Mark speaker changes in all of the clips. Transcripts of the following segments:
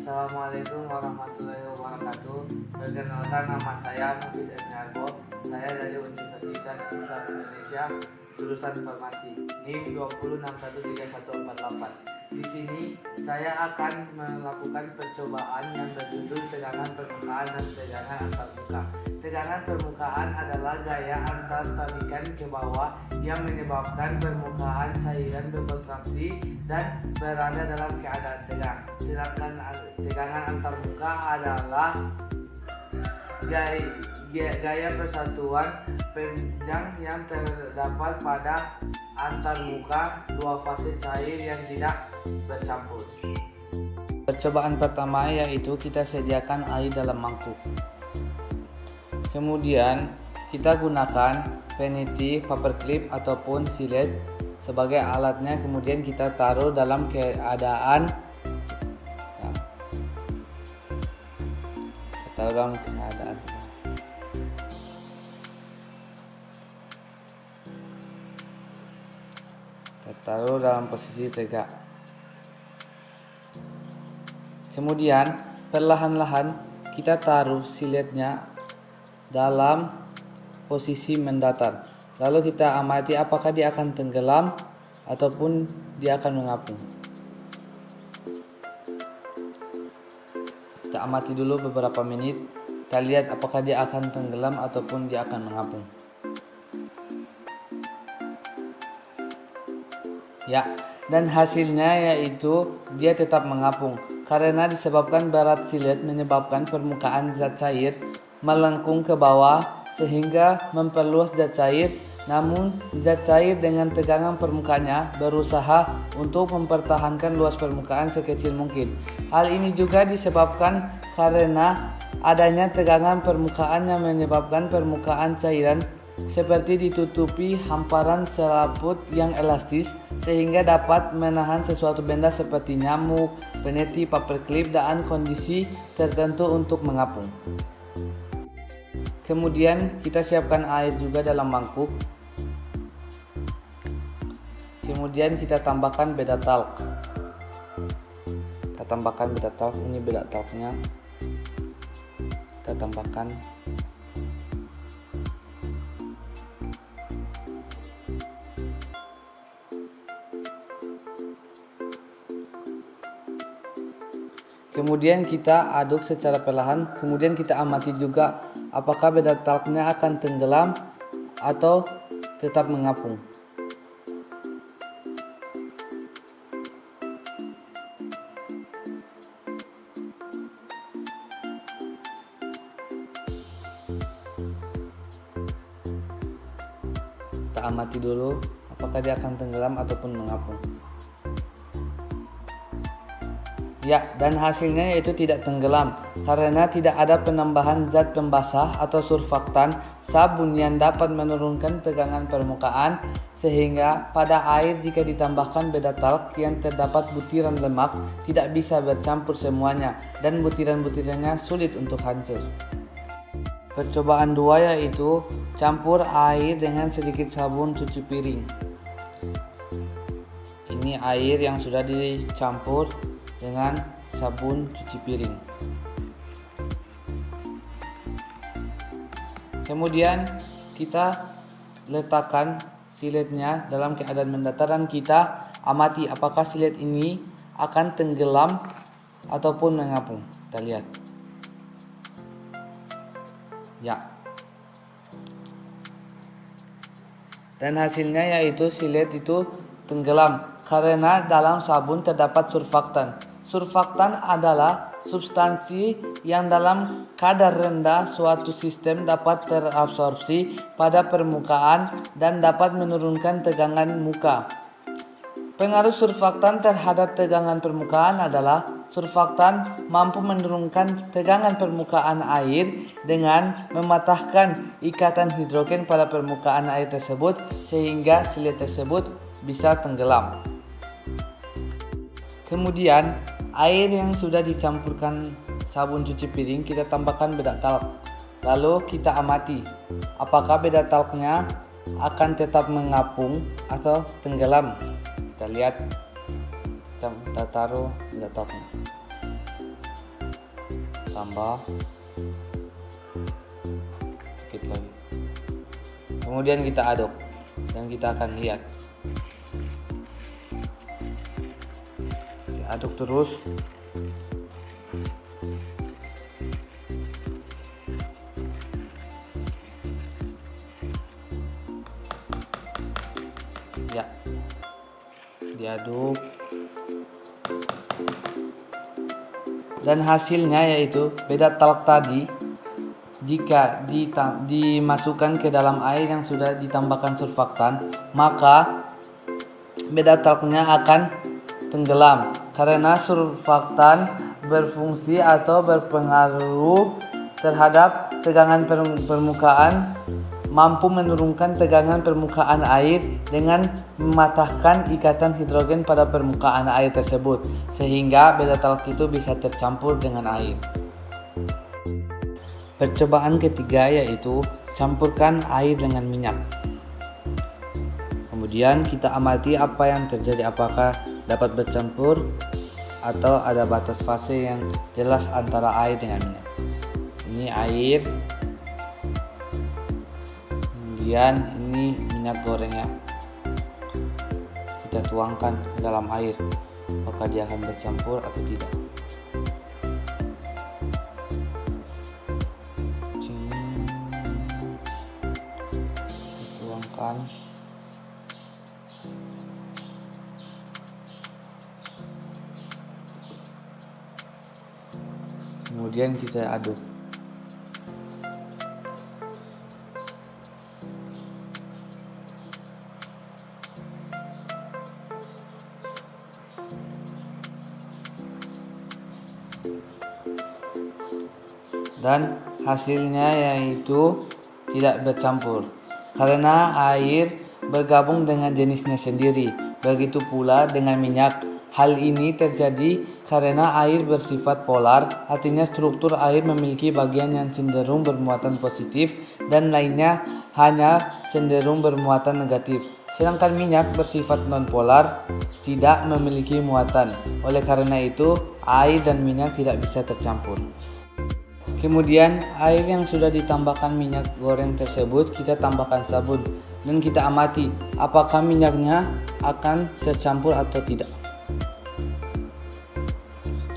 Speaker 1: Assalamualaikum warahmatullahi wabarakatuh. Perkenalkan, nama saya Mufid Ednarbo. Saya dari Universitas Islam Indonesia, jurusan Farmasi, NIM 20613148. Di sini saya akan melakukan percobaan yang berjudul tegangan permukaan dan tegangan antarmuka. Tegangan permukaan adalah gaya antar tarikan ke bawah yang menyebabkan permukaan cairan berkontraksi dan berada dalam keadaan tegang. Sedangkan tegangan antarmuka adalah gaya persatuan panjang yang terdapat pada antarmuka dua fase cair yang tidak bercampur. Percobaan pertama yaitu kita sediakan air dalam mangkuk. Kemudian kita gunakan peniti, paperclip ataupun silet sebagai alatnya. Kemudian kita taruh dalam keadaan taruh dalam posisi tegak. Kemudian perlahan-lahan kita taruh siletnya dalam posisi mendatar. Lalu kita amati apakah dia akan tenggelam ataupun dia akan mengapung. Kita amati dulu beberapa menit. Kita lihat apakah dia akan tenggelam ataupun dia akan mengapung. Ya, dan hasilnya yaitu dia tetap mengapung karena disebabkan berat silet menyebabkan permukaan zat cair melengkung ke bawah sehingga memperluas zat cair. Namun zat cair dengan tegangan permukaannya berusaha untuk mempertahankan luas permukaan sekecil mungkin. Hal ini juga disebabkan karena adanya tegangan permukaan yang menyebabkan permukaan cairan seperti ditutupi hamparan selaput yang elastis sehingga dapat menahan sesuatu benda seperti nyamuk, peniti, paperclip dan kondisi tertentu untuk mengapung. Kemudian kita siapkan air juga dalam mangkuk. Kemudian kita tambahkan beda talc. Kita tambahkan beda talc, ini beda talcnya. Kita tambahkan. Kemudian kita aduk secara perlahan. Kemudian kita amati juga apakah beda talcnya akan tenggelam atau tetap mengapung. Kita amati dulu apakah dia akan tenggelam ataupun mengapung. Ya, dan hasilnya yaitu tidak tenggelam karena tidak ada penambahan zat pembasah atau surfaktan sabun yang dapat menurunkan tegangan permukaan, sehingga pada air jika ditambahkan beda talc yang terdapat butiran lemak tidak bisa bercampur semuanya dan butiran-butirannya sulit untuk hancur. Percobaan 2 yaitu campur air dengan sedikit sabun cuci piring. Ini air yang sudah dicampur dengan sabun cuci piring. Kemudian kita letakkan siletnya dalam keadaan mendatar dan kita amati apakah silet ini akan tenggelam ataupun mengapung. Kita lihat. Ya. Dan hasilnya yaitu silet itu tenggelam karena dalam sabun terdapat surfaktan. Surfaktan adalah substansi yang dalam kadar rendah suatu sistem dapat terabsorpsi pada permukaan dan dapat menurunkan tegangan muka. Pengaruh surfaktan terhadap tegangan permukaan adalah surfaktan mampu menurunkan tegangan permukaan air dengan mematahkan ikatan hidrogen pada permukaan air tersebut sehingga silet tersebut bisa tenggelam. Kemudian air yang sudah dicampurkan sabun cuci piring kita tambahkan beda talc. Lalu kita amati apakah beda talcnya akan tetap mengapung atau tenggelam. Kita lihat, kita taruh beda talcnya. tambah sedikit lagi. Kemudian kita aduk dan kita akan lihat. Aduk terus. Ya, diaduk. Dan hasilnya yaitu beda talk tadi jika dimasukkan ke dalam air yang sudah ditambahkan surfaktan, maka beda talknya akan tenggelam karena surfaktan berfungsi atau berpengaruh terhadap tegangan permukaan, mampu menurunkan tegangan permukaan air dengan mematahkan ikatan hidrogen pada permukaan air tersebut, sehingga beta talk itu bisa tercampur dengan air. Percobaan ketiga yaitu campurkan air dengan minyak. Kemudian kita amati apa yang terjadi, apakah dapat bercampur atau ada batas fase yang jelas antara air dengan minyak. Ini air, kemudian ini minyak gorengnya. Kita tuangkan ke dalam air, apakah dia akan bercampur atau tidak. Tuangkan. Kemudian kita aduk. Dan hasilnya yaitu tidak bercampur karena air bergabung dengan jenisnya sendiri. Begitu pula dengan minyak. Hal ini terjadi karena air bersifat polar, artinya struktur air memiliki bagian yang cenderung bermuatan positif dan lainnya hanya cenderung bermuatan negatif. Sedangkan minyak bersifat non-polar, tidak memiliki muatan. Oleh karena itu, air dan minyak tidak bisa tercampur. Kemudian air yang sudah ditambahkan minyak goreng tersebut kita tambahkan sabun dan kita amati apakah minyaknya akan tercampur atau tidak.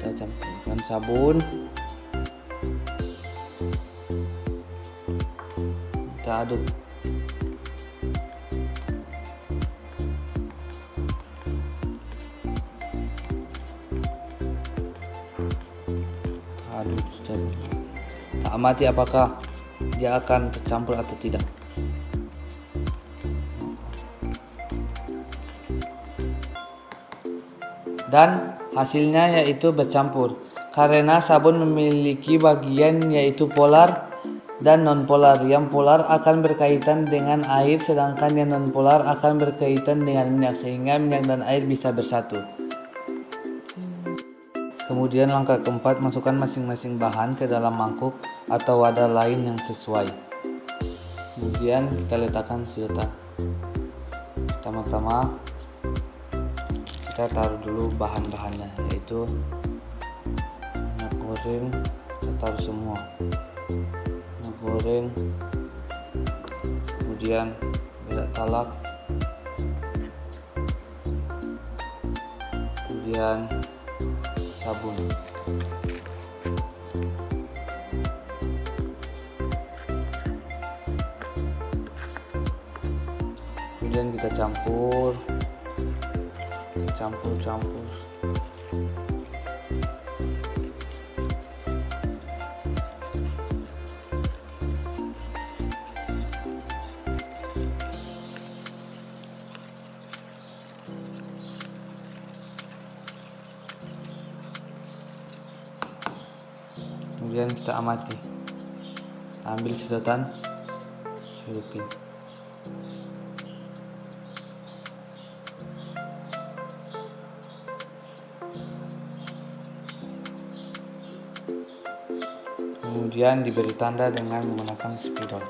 Speaker 1: Kita campurkan sabun, kita aduk. Kita amati apakah dia akan tercampur atau tidak. Dan hasilnya yaitu bercampur karena sabun memiliki bagian yaitu polar dan non-polar. Yang polar akan berkaitan dengan air, sedangkan yang non-polar akan berkaitan dengan minyak, sehingga minyak dan air bisa bersatu. Kemudian langkah keempat, masukkan masing-masing bahan ke dalam mangkuk atau wadah lain yang sesuai. Kemudian kita letakkan sedotan. Pertama-tama kita taruh dulu bahan-bahannya, yaitu minyak goreng. Kita taruh semua minyak goreng, kemudian beda talak, kemudian sabun. Kemudian kita campur. Kemudian kita amati. Ambil sedotan, celupin. Kemudian diberi tanda dengan menggunakan spidol.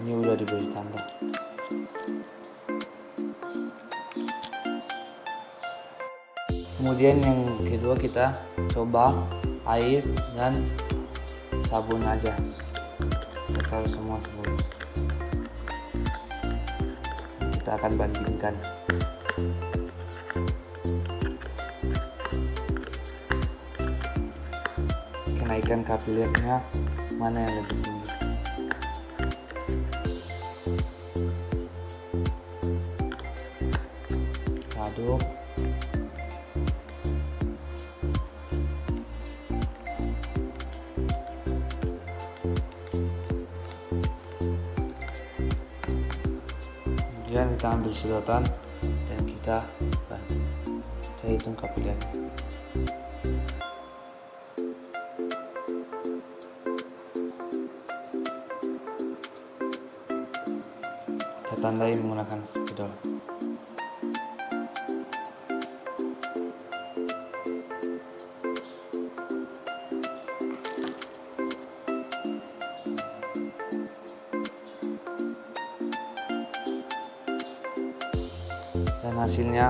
Speaker 1: Ini udah diberi tanda. Kemudian yang kedua kita coba air dan sabun aja. Kita taruh semua sabun. Kita akan bandingkan. Kenaikan kapilirnya mana yang lebih tinggi. Aduk. Kemudian kita ambil sedotan dan kita hitung kapilirnya. Kita tandai menggunakan spidol. Dan hasilnya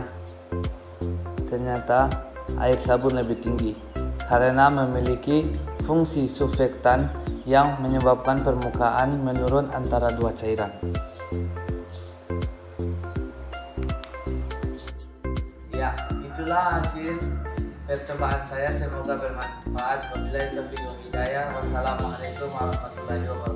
Speaker 1: ternyata air sabun lebih tinggi karena memiliki fungsi surfaktan yang menyebabkan permukaan menurun antara dua cairan. Ya, itulah hasil percobaan saya, semoga bermanfaat. Wabillahi taufiq wal hidayah. Wassalamualaikum warahmatullahi wabarakatuh.